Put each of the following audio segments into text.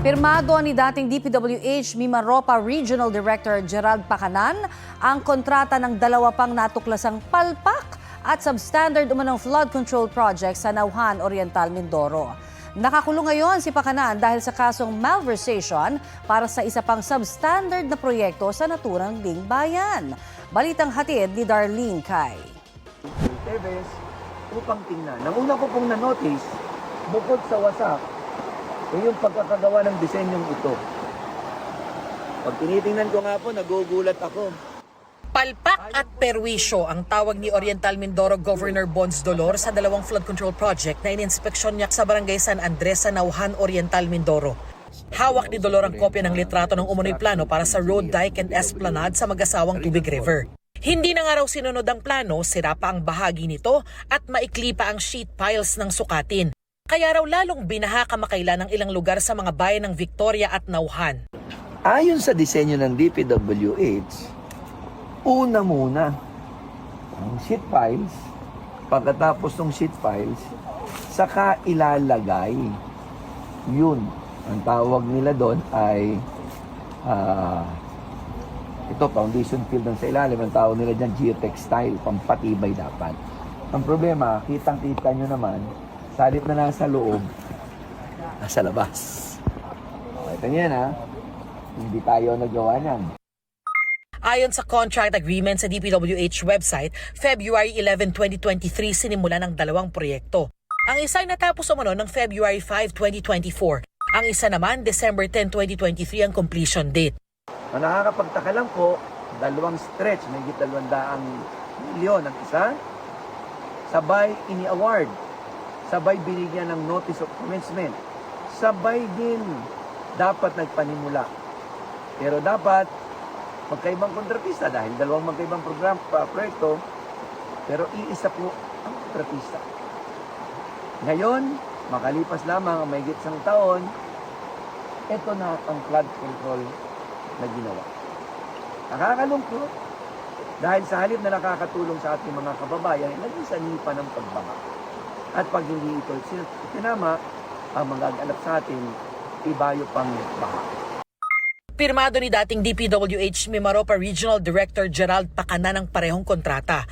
Pirmado ni dating DPWH Mimaropa Regional Director Gerald Pacanan ang kontrata ng dalawa pang natuklasang palpak at substandard umanong flood control project sa Nauhan Oriental, Mindoro. Nakakulong ngayon si Pacanan dahil sa kasong malversation para sa isa pang substandard na proyekto sa naturang ding bayan. Balitang hatid ni Darlene Kai. Teves upang tingnan. Ang una ko pong na-notice, bukod sa wasak, yung pagkakagawa ng disenyong ito. Pag tinitingnan ko nga po, nagugulat ako. Palpak at perwisyo ang tawag ni Oriental Mindoro Governor Bonds Dolor sa dalawang flood control project na ininspeksyon niya sa Barangay San Andres sa Nauhan Oriental, Mindoro. Hawak ni Dolor ang kopya ng litrato ng umunoy plano para sa road, dike and esplanade sa mag-asawang Tubig River. Hindi na nga raw sinunod ang plano, sira pa ang bahagi nito at maikli pa ang sheet piles ng sukatin. Kaya raw lalong binaha kamakailan ng ilang lugar sa mga bayan ng Victoria at Nauhan. Ayon sa disenyo ng DPWH, una muna ang sheet piles, pagkatapos ng sheet piles, saka ilalagay. Yun, ang tawag nila doon ay ito, foundation fill doon sa ilalim. Ang tawag nila dyan, geotextile, pampatibay dapat. Ang problema, kitang-kita nyo naman, salit na nasa loob, nasa labas. Ito yan ha, hindi tayo nagawa niyan. Ayon sa contract agreement sa DPWH website, February 11, 2023 sinimulan ang dalawang proyekto. Ang isa ay natapos umano ng February 5, 2024. Ang isa naman, December 10, 2023 ang completion date. Ang nakakapagtaka lang po, dalawang stretch, may 200 milyon ang isa, sabay ini-award, sabay binigyan ng notice of commencement, sabay din dapat nagpanimula. Pero dapat magkaibang kontratista dahil dalawang magkaibang proyekto, pero iisa po ang kontratista. Ngayon, makalipas lamang ang mahigit isang taon, ito na ang flood control na ginawa. Nakakalungkot dahil sa halip na nakakatulong sa ating mga kababayan, naging sanipa ng pagbaha. At pag hindi ito tinama, ang magaganap sa atin, ibayo pang baha. Pirmado ni dating DPWH Mimaropa Regional Director Gerald Pacanan ang parehong kontrata.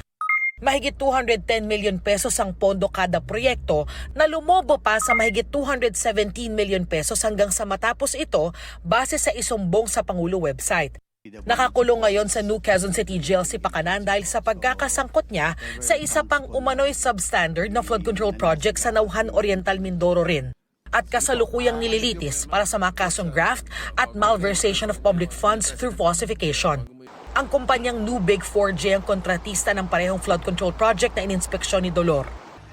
Mahigit 210 million pesos ang pondo kada proyekto na lumobo pa sa mahigit 217 million pesos hanggang sa matapos ito base sa isumbong sa Pangulo website. Nakakulong ngayon sa New Quezon City Jail si Pacanan dahil sa pagkakasangkot niya sa isa pang umano'y substandard na flood control project sa Nauhan Oriental, Mindoro rin. At kasalukuyang nililitis para sa mga kasong graft at malversation of public funds through falsification. Ang kumpanyang New Big 4J ang kontratista ng parehong flood control project na ininspeksyon ni Dolor.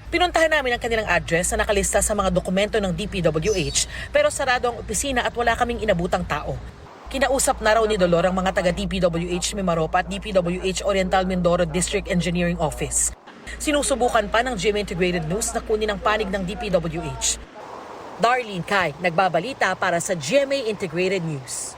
Pinuntahan namin ang kanilang address na nakalista sa mga dokumento ng DPWH pero sarado ang opisina at wala kaming inabutang tao. Kinausap na raw ni Dolor ang mga taga DPWH Mimaropa at DPWH Oriental Mindoro District Engineering Office. Sinusubukan pa ng GMA Integrated News na kunin ang panig ng DPWH. Darlene Kai, nagbabalita para sa GMA Integrated News.